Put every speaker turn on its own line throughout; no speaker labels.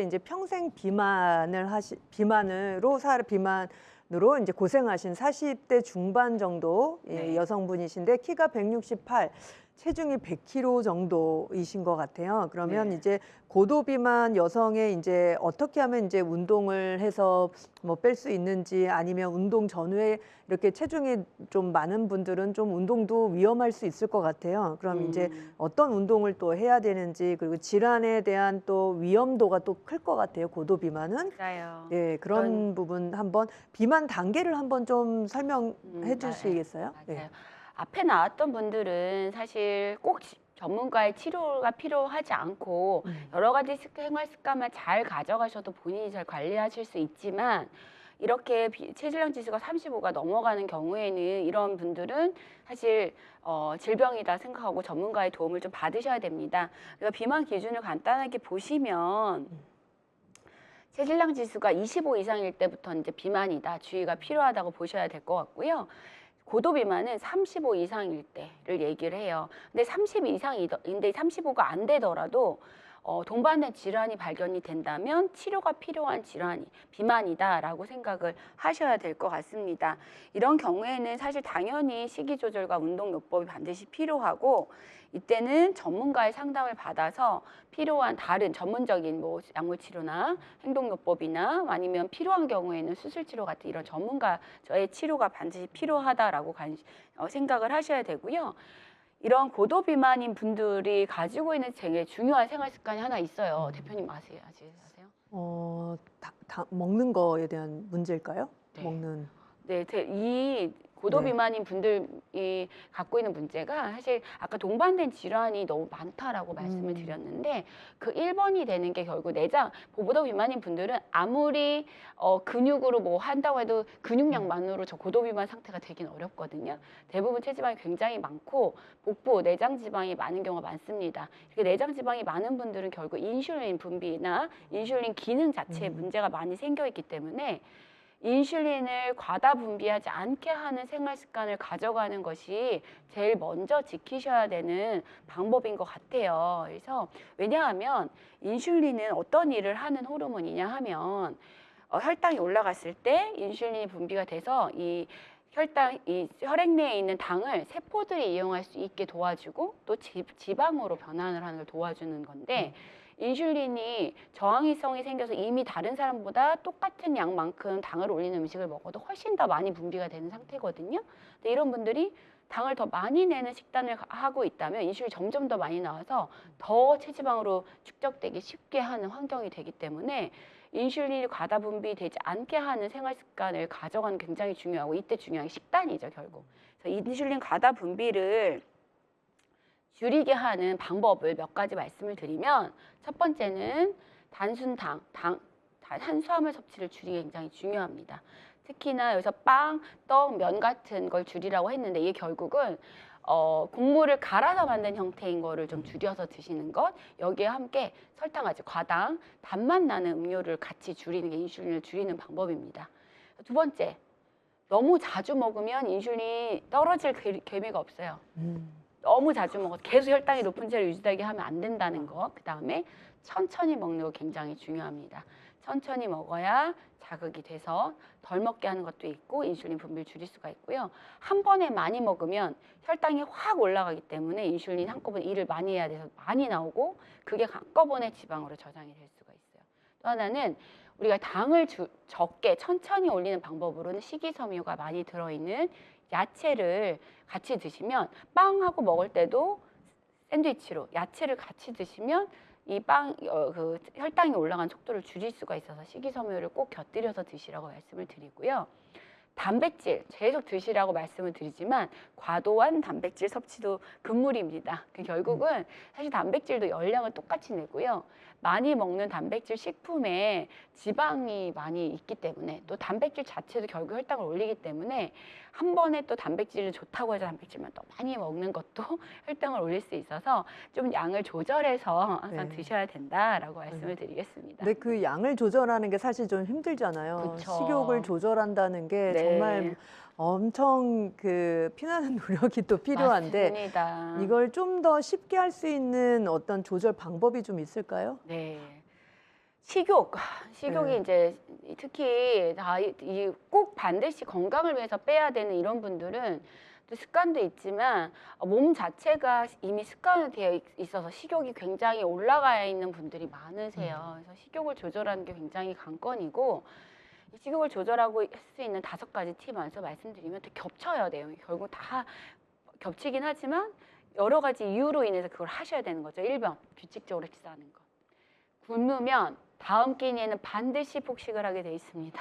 이제 평생 비만으로 이제 고생하신 40대 중반 정도
네.
여성분이신데 키가 168, 체중이 100kg 정도이신 것 같아요. 그러면
네.
이제 고도 비만 여성의 이제 어떻게 하면 이제 운동을 해서 뭐 뺄 수 있는지, 아니면 운동 전후에 이렇게 체중이 좀 많은 분들은 좀 운동도 위험할 수 있을 것 같아요. 그럼 이제 어떤 운동을 또 해야 되는지, 그리고 질환에 대한 또 위험도가 또 클 것 같아요, 고도 비만은.
맞아요.
예, 그런 부분 한번 비만 단계를 한번 좀 설명해
네.
주시겠어요?
맞아요. 앞에 나왔던 분들은 사실 꼭 전문가의 치료가 필요하지 않고 여러 가지 생활 습관만 잘 가져가셔도 본인이 잘 관리하실 수 있지만, 이렇게 체질량 지수가 35가 넘어가는 경우에는 이런 분들은 사실 질병이다 생각하고 전문가의 도움을 좀 받으셔야 됩니다. 그러니까 비만 기준을 간단하게 보시면 체질량 지수가 25 이상일 때부터 이제 비만이다, 주의가 필요하다고 보셔야 될 것 같고요. 고도 비만은 35 이상일 때를 얘기를 해요. 근데 30 이상인데 35가 안 되더라도 동반된 질환이 발견이 된다면 치료가 필요한 질환이 비만이다라고 생각을 하셔야 될 것 같습니다. 이런 경우에는 사실 당연히 식이 조절과 운동요법이 반드시 필요하고, 이때는 전문가의 상담을 받아서 필요한 다른 전문적인 뭐 약물 치료나 행동요법이나 아니면 필요한 경우에는 수술 치료 같은 이런 전문가의 치료가 반드시 필요하다라고 생각을 하셔야 되고요. 이런 고도 비만인 분들이 가지고 있는 되게 중요한 생활 습관이 하나 있어요. 대표님 아세요?
먹는 거에 대한 문제일까요?
네.
먹는.
네, 이 고도
네.
비만인 분들이 갖고 있는 문제가 사실 아까 동반된 질환이 너무 많다라고 말씀을 드렸는데, 그 1번이 되는 게 결국 내장, 고도 비만인 분들은 아무리 근육으로 뭐 한다고 해도 근육량만으로 저 고도 비만 상태가 되긴 어렵거든요. 대부분 체지방이 굉장히 많고 복부, 내장 지방이 많은 경우가 많습니다. 이렇게 내장 지방이 많은 분들은 결국 인슐린 분비나 인슐린 기능 자체에 문제가 많이 생겨 있기 때문에 인슐린을 과다 분비하지 않게 하는 생활 습관을 가져가는 것이 제일 먼저 지키셔야 되는 방법인 것 같아요. 그래서 왜냐하면 인슐린은 어떤 일을 하는 호르몬이냐 하면 혈당이 올라갔을 때 인슐린이 분비가 돼서 이 혈액 내에 있는 당을 세포들이 이용할 수 있게 도와주고 또 지방으로 변환을 하는 걸 도와주는 건데, 인슐린이 저항성이 생겨서 이미 다른 사람보다 똑같은 양만큼 당을 올리는 음식을 먹어도 훨씬 더 많이 분비가 되는 상태거든요. 근데 이런 분들이 당을 더 많이 내는 식단을 하고 있다면 인슐린이 점점 더 많이 나와서 더 체지방으로 축적되기 쉽게 하는 환경이 되기 때문에 인슐린이 과다 분비되지 않게 하는 생활 습관을 가져가는 게 굉장히 중요하고, 이때 중요한 게 식단이죠, 결국. 그래서 인슐린 과다 분비를 줄이게 하는 방법을 몇 가지 말씀을 드리면, 첫 번째는 단순 탄수화물 섭취를 줄이기 굉장히 중요합니다. 특히나 여기서 빵, 떡, 면 같은 걸 줄이라고 했는데, 이게 결국은 곡물을 갈아서 만든 형태인 거를 좀 줄여서 드시는 것, 여기에 함께 설탕하지 과당, 단맛 나는 음료를 같이 줄이는 게 인슐린을 줄이는 방법입니다. 두 번째, 너무 자주 먹으면 인슐린이 떨어질 계미가 없어요. 너무 자주 먹어서 계속 혈당이 높은 채로 유지되게 하면 안 된다는 거. 그 다음에 천천히 먹는 거 굉장히 중요합니다. 천천히 먹어야 자극이 돼서 덜 먹게 하는 것도 있고 인슐린 분비를 줄일 수가 있고요. 한 번에 많이 먹으면 혈당이 확 올라가기 때문에 인슐린 한꺼번에 일을 많이 해야 돼서 많이 나오고, 그게 한꺼번에 지방으로 저장이 될 수가 있어요. 또 하나는 우리가 당을 적게 천천히 올리는 방법으로는 식이섬유가 많이 들어있는 야채를 같이 드시면, 빵하고 먹을 때도 샌드위치로 야채를 같이 드시면 이 그 혈당이 올라간 속도를 줄일 수가 있어서 식이섬유를 꼭 곁들여서 드시라고 말씀을 드리고요. 단백질 계속 드시라고 말씀을 드리지만 과도한 단백질 섭취도 금물입니다. 결국은 사실 단백질도 열량을 똑같이 내고요. 많이 먹는 단백질 식품에 지방이 많이 있기 때문에, 또 단백질 자체도 결국 혈당을 올리기 때문에 한 번에 또 단백질이 좋다고 해서 단백질만 또 많이 먹는 것도 혈당을 올릴 수 있어서 좀 양을 조절해서 항상 드셔야 된다라고 말씀을 드리겠습니다.
근데 그 양을 조절하는 게 사실 좀 힘들잖아요.
그쵸.
식욕을 조절한다는 게 정말 엄청 그 피나는 노력이 또 필요한데,
맞습니다.
이걸 좀 더 쉽게 할 수 있는 어떤 조절 방법이 좀 있을까요?
네. 식욕이
네.
이제 특히 꼭 반드시 건강을 위해서 빼야 되는 이런 분들은 또 습관도 있지만 몸 자체가 이미 습관화되어 있어서 식욕이 굉장히 올라가 있는 분들이 많으세요. 그래서 식욕을 조절하는 게 굉장히 관건이고 이 식욕을 조절하고 할 수 있는 5가지 팁 안에서 말씀드리면 또 겹쳐야 돼요. 결국 다 겹치긴 하지만 여러 가지 이유로 인해서 그걸 하셔야 되는 거죠. 1번, 규칙적으로 식사하는 거. 굶으면 다음 끼니에는 반드시 폭식을 하게 돼 있습니다.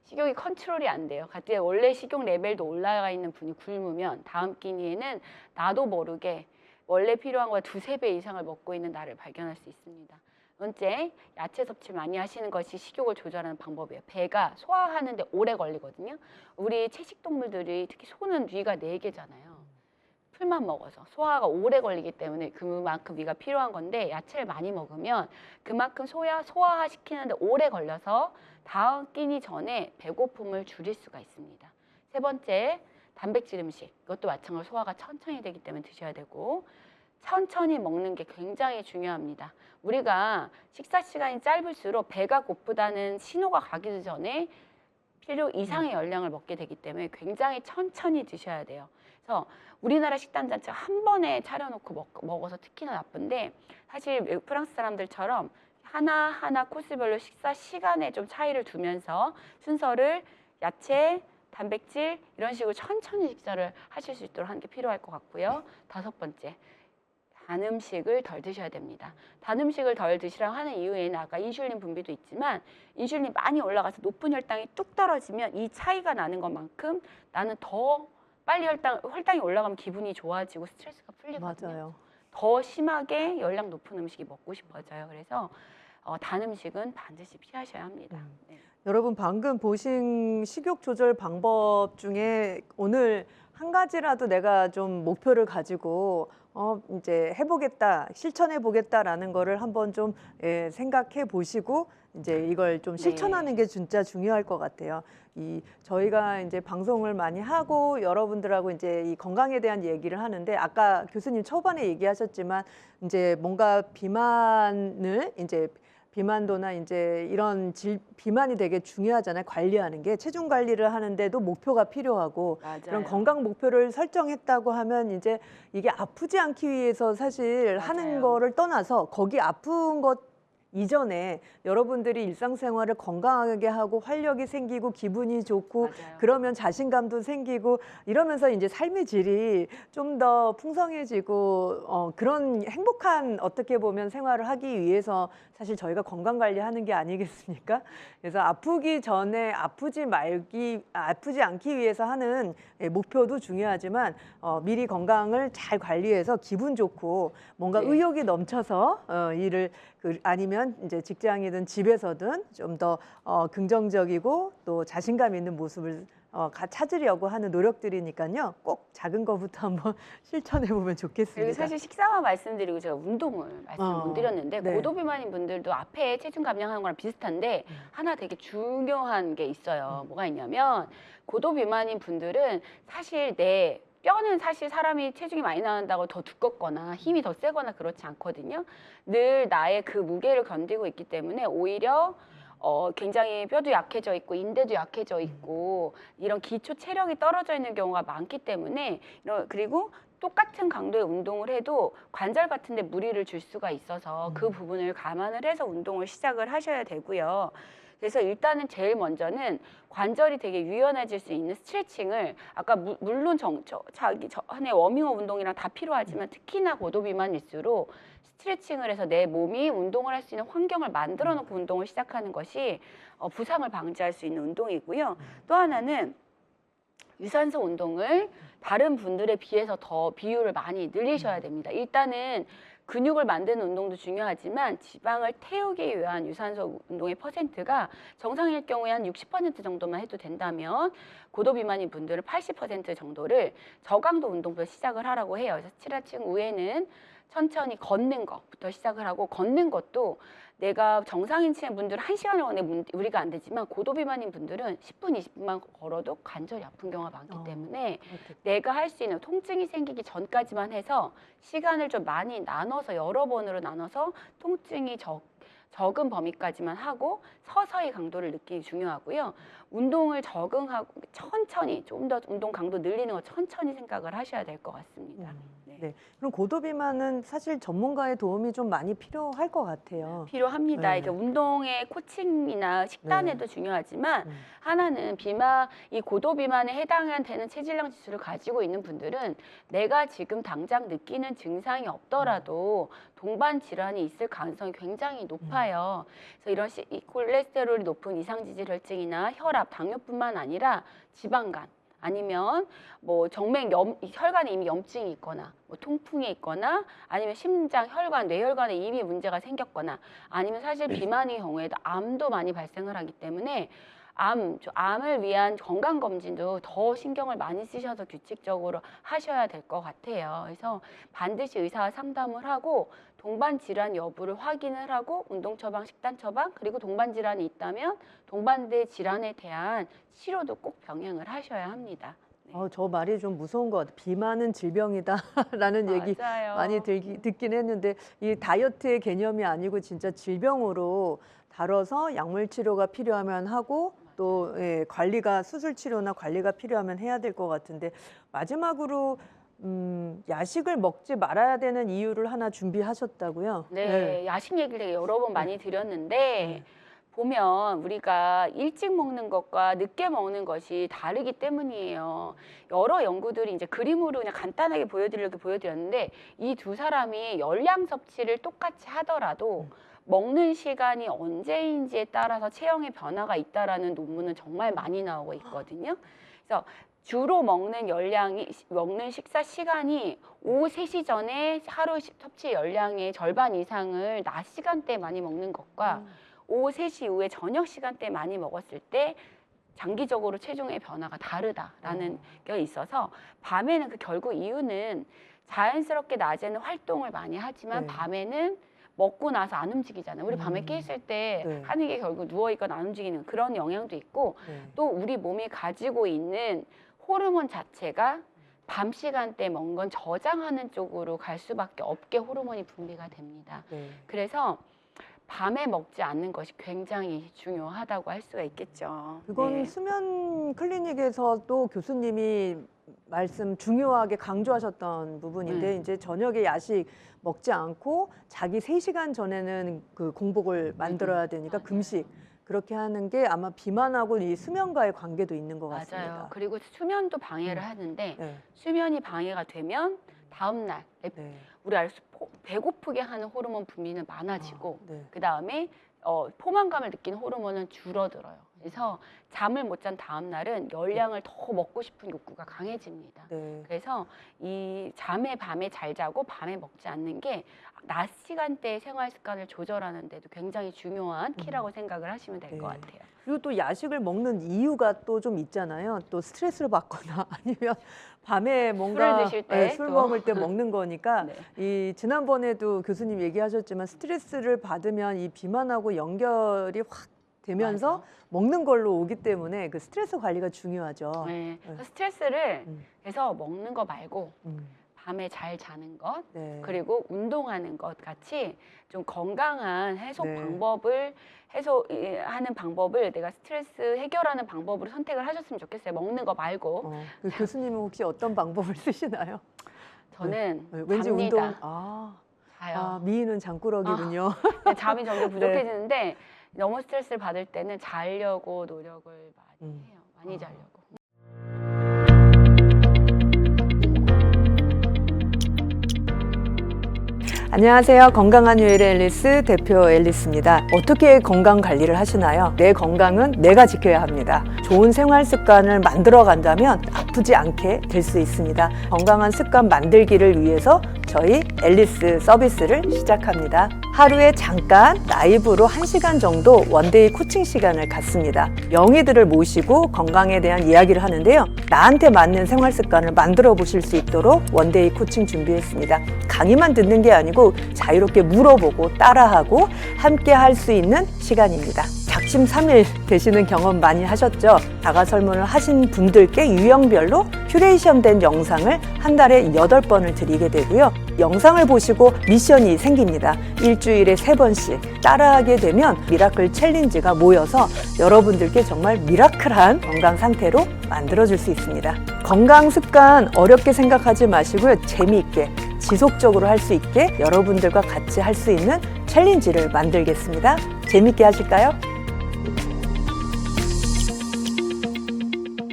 식욕이 컨트롤이 안 돼요. 갑자기 원래 식욕 레벨도 올라가 있는 분이 굶으면 다음 끼니에는 나도 모르게 원래 필요한 거에 2~3배 이상을 먹고 있는 나를 발견할 수 있습니다. 번째, 야채 섭취 많이 하시는 것이 식욕을 조절하는 방법이에요. 배가 소화하는데 오래 걸리거든요. 우리 채식 동물들이 특히 소는 위가 4개잖아요. 풀만 먹어서 소화가 오래 걸리기 때문에 그만큼 위가 필요한 건데 야채를 많이 먹으면 그만큼 소화시키는데 오래 걸려서 다음 끼니 전에 배고픔을 줄일 수가 있습니다. 3번째, 단백질 음식. 이것도 마찬가지로 소화가 천천히 되기 때문에 드셔야 되고 천천히 먹는 게 굉장히 중요합니다. 우리가 식사 시간이 짧을수록 배가 고프다는 신호가 가기 전에 필요 이상의 열량을 먹게 되기 때문에 굉장히 천천히 드셔야 돼요. 그래서 우리나라 식단 자체가 한 번에 차려놓고 먹어서 특히나 나쁜데 사실 프랑스 사람들처럼 하나하나 코스별로 식사 시간에 좀 차이를 두면서 순서를 야채, 단백질 이런 식으로 천천히 식사를 하실 수 있도록 하는 게 필요할 것 같고요. 5번째, 단 음식을 덜 드셔야 됩니다. 단 음식을 덜 드시라고 하는 이유에는 아까 인슐린 분비도 있지만 인슐린이 많이 올라가서 높은 혈당이 뚝 떨어지면 이 차이가 나는 것만큼 나는 더 빨리 혈당이 올라가면 기분이 좋아지고 스트레스가 풀리거든요.
맞아요.
더 심하게 열량 높은 음식이 먹고 싶어져요. 그래서 단 음식은 반드시 피하셔야 합니다. 네.
여러분 방금 보신 식욕 조절 방법 중에 오늘 한 가지라도 내가 좀 목표를 가지고 이제 해보겠다, 실천해 보겠다라는 거를 한번 좀 생각해 보시고 이제 이걸 좀 실천하는 게 진짜 중요할 것 같아요. 저희가 이제 방송을 많이 하고 여러분들하고 이제 이 건강에 대한 얘기를 하는데 아까 교수님 초반에 얘기하셨지만 이제 뭔가 비만도나 이제 이런 비만이 되게 중요하잖아요. 관리하는 게 체중 관리를 하는데도 목표가 필요하고 이런
맞아요.
건강 목표를 설정했다고 하면 이제 이게 아프지 않기 위해서 사실 하는
맞아요.
거를 떠나서 거기 아픈 것 이전에 여러분들이 일상생활을 건강하게 하고 활력이 생기고 기분이 좋고
맞아요.
그러면 자신감도 생기고 이러면서 이제 삶의 질이 좀 더 풍성해지고 그런 행복한 어떻게 보면 생활을 하기 위해서 사실 저희가 건강 관리하는 게 아니겠습니까? 그래서 아프기 전에 아프지 않기 위해서 하는 목표도 중요하지만 미리 건강을 잘 관리해서 기분 좋고 뭔가
네.
의욕이 넘쳐서 일을 아니면 이제 직장이든 집에서든 좀 더 긍정적이고 또 자신감 있는 모습을 찾으려고 하는 노력들이니까요. 꼭 작은 거부터 한번 실천해 보면
그리고
좋겠습니다.
사실 식사만 말씀드리고 제가 운동을 말씀을 못 드렸는데
네.
고도비만인 분들도 앞에 체중 감량하는 거랑 비슷한데 하나 되게 중요한 게 있어요. 뭐가 있냐면 고도비만인 분들은 사실 내 뼈는 사실 사람이 체중이 많이 나온다고 더 두껍거나 힘이 더 세거나 그렇지 않거든요. 늘 나의 그 무게를 견디고 있기 때문에 오히려 굉장히 뼈도 약해져 있고 인대도 약해져 있고 이런 기초 체력이 떨어져 있는 경우가 많기 때문에 그리고 똑같은 강도의 운동을 해도 관절 같은 데 무리를 줄 수가 있어서 그 부분을 감안을 해서 운동을 시작을 하셔야 되고요. 그래서 일단은 제일 먼저는 관절이 되게 유연해질 수 있는 스트레칭을 아까 물론 자기 전에 워밍업 운동이랑 다 필요하지만 특히나 고도 비만일수록 스트레칭을 해서 내 몸이 운동을 할 수 있는 환경을 만들어 놓고 운동을 시작하는 것이 부상을 방지할 수 있는 운동이고요. 또 하나는 유산소 운동을 다른 분들에 비해서 더 비율을 많이 늘리셔야 됩니다. 일단은 근육을 만드는 운동도 중요하지만 지방을 태우기 위한 유산소 운동의 퍼센트가 정상일 경우에 한 60% 정도만 해도 된다면 고도 비만인 분들은 80% 정도를 저강도 운동부터 시작을 하라고 해요. 그래서 스트레칭 후에는 천천히 걷는 것부터 시작을 하고 걷는 것도 내가 정상인치의 분들은 1시간을 걷는 우리가 안 되지만 고도 비만인 분들은 10분, 20분만 걸어도 관절이 아픈 경우가 많기 때문에 내가 할 수 있는 통증이 생기기 전까지만 해서 시간을 좀 많이 나눠서 여러 번으로 나눠서 통증이 적은 범위까지만 하고 서서히 강도를 느끼기 중요하고요. 운동을 적응하고 천천히 좀 더 운동 강도 늘리는 거 천천히 생각을 하셔야 될 것 같습니다.
네. 그럼 고도 비만은 사실 전문가의 도움이 좀 많이 필요할 것 같아요.
필요합니다.
네.
이게 운동의 코칭이나 식단에도 중요하지만 하나는 이 고도 비만에 해당되는 체질량 지수를 가지고 있는 분들은 내가 지금 당장 느끼는 증상이 없더라도 동반 질환이 있을 가능성이 굉장히 높아요. 그래서 이런 이 콜레스테롤이 높은 이상지질혈증이나 혈압, 당뇨뿐만 아니라 지방간 아니면 뭐 혈관에 이미 염증이 있거나 뭐 통풍이 있거나 아니면 심장, 혈관, 뇌혈관에 이미 문제가 생겼거나 아니면 사실 비만의 경우에도 암도 많이 발생을 하기 때문에 암을 위한 건강검진도 더 신경을 많이 쓰셔서 규칙적으로 하셔야 될 것 같아요. 그래서 반드시 의사와 상담을 하고 동반 질환 여부를 확인을 하고 운동 처방, 식단 처방, 그리고 동반 질환이 있다면 동반대 질환에 대한 치료도 꼭 병행을 하셔야 합니다. 네.
저 말이 좀 무서운 것 같아요. 비만은 질병이다라는 얘기
맞아요.
많이 듣긴 했는데 이 다이어트의 개념이 아니고 진짜 질병으로 다뤄서 약물 치료가 필요하면 하고 또 관리가 수술 치료나 관리가 필요하면 해야 될 것 같은데 마지막으로 야식을 먹지 말아야 되는 이유를 하나 준비하셨다고요?
네, 야식 얘기를 여러 번 많이 드렸는데 보면 우리가 일찍 먹는 것과 늦게 먹는 것이 다르기 때문이에요. 여러 연구들이 이제 그림으로 그냥 간단하게 보여드렸는데 이 두 사람이 열량 섭취를 똑같이 하더라도 먹는 시간이 언제인지에 따라서 체형의 변화가 있다라는 논문은 정말 많이 나오고 있거든요. 그래서 주로 먹는 식사 시간이 오후 3시 전에 하루 섭취 열량의 절반 이상을 낮 시간대에 많이 먹는 것과 오후 3시 이후에 저녁 시간대에 많이 먹었을 때 장기적으로 체중의 변화가 다르다라는 게 있어서 밤에는 결국 이유는 자연스럽게 낮에는 활동을 많이 하지만 밤에는 먹고 나서 안 움직이잖아요. 우리 밤에 깨 있을 때 하는 게 결국 누워있거나 안 움직이는 그런 영향도 있고 또 우리 몸이 가지고 있는 호르몬 자체가 밤 시간대에 먹은 건 저장하는 쪽으로 갈 수밖에 없게 호르몬이 분비가 됩니다. 그래서 밤에 먹지 않는 것이 굉장히 중요하다고 할 수가 있겠죠.
그건 수면 클리닉에서도 교수님이 중요하게 강조하셨던 부분인데 이제 저녁에 야식 먹지 않고 자기 3시간 전에는 그 공복을 만들어야 되니까 금식 그렇게 하는 게 아마 비만하고 이 수면과의 관계도 있는 것 같습니다.
맞아요. 그리고 수면도 방해를 하는데 수면이 방해가 되면 다음날 우리 알수 배고프게 하는 호르몬 분비는 많아지고 그 다음에 포만감을 느끼는 호르몬은 줄어들어요. 그래서 잠을 못 잔 다음 날은 열량을 더 먹고 싶은 욕구가 강해집니다. 그래서 이 밤에 잘 자고 밤에 먹지 않는 게 낮 시간대의 생활 습관을 조절하는 데도 굉장히 중요한 키라고 생각을 하시면 될 것 같아요.
그리고 또 야식을 먹는 이유가 또 좀 있잖아요. 또 스트레스를 받거나 아니면 밤에 뭔가
술을 드실 때
술
또.
먹을 때 먹는 거니까 이 지난번에도 교수님 얘기하셨지만 스트레스를 받으면 이 비만하고 연결이 확 되면서 먹는 걸로 오기 때문에 그 스트레스 관리가 중요하죠.
스트레스를 그래서 먹는 거 말고 밤에 잘 자는 것 그리고 운동하는 것 같이 좀 건강한 해소 방법을 해소하는 방법을 내가 스트레스 해결하는 방법으로 선택을 하셨으면 좋겠어요. 먹는 거 말고.
그 교수님은 혹시 어떤 방법을 쓰시나요?
저는
왠지
잡니다.
자요. 미인은 잠꾸러기군요.
잠이 점점 부족해지는데 너무 스트레스를 받을 때는 자려고 노력을 많이 해요. 많이 자려고.
안녕하세요. 건강한 요일의 앨리스 대표 앨리스입니다. 어떻게 건강 관리를 하시나요? 내 건강은 내가 지켜야 합니다. 좋은 생활 습관을 만들어 간다면 아프지 않게 될 수 있습니다. 건강한 습관 만들기를 위해서 저희 앨리스 서비스를 시작합니다. 하루에 잠깐 라이브로 1시간 정도 원데이 코칭 시간을 갖습니다. 명의들을 모시고 건강에 대한 이야기를 하는데요. 나한테 맞는 생활 습관을 만들어 보실 수 있도록 원데이 코칭 준비했습니다. 강의만 듣는 게 아니고 자유롭게 물어보고 따라하고 함께 할 수 있는 시간입니다. 작심 3일 되시는 경험 많이 하셨죠? 자가 설문을 하신 분들께 유형별로 큐레이션된 영상을 한 달에 8번을 드리게 되고요. 영상을 보시고 미션이 생깁니다. 일주일에 3번씩 따라하게 되면 미라클 챌린지가 모여서 여러분들께 정말 미라클한 건강 상태로 만들어줄 수 있습니다. 건강 습관 어렵게 생각하지 마시고요. 재미있게 지속적으로 할 수 있게 여러분들과 같이 할 수 있는 챌린지를 만들겠습니다. 재미있게 하실까요?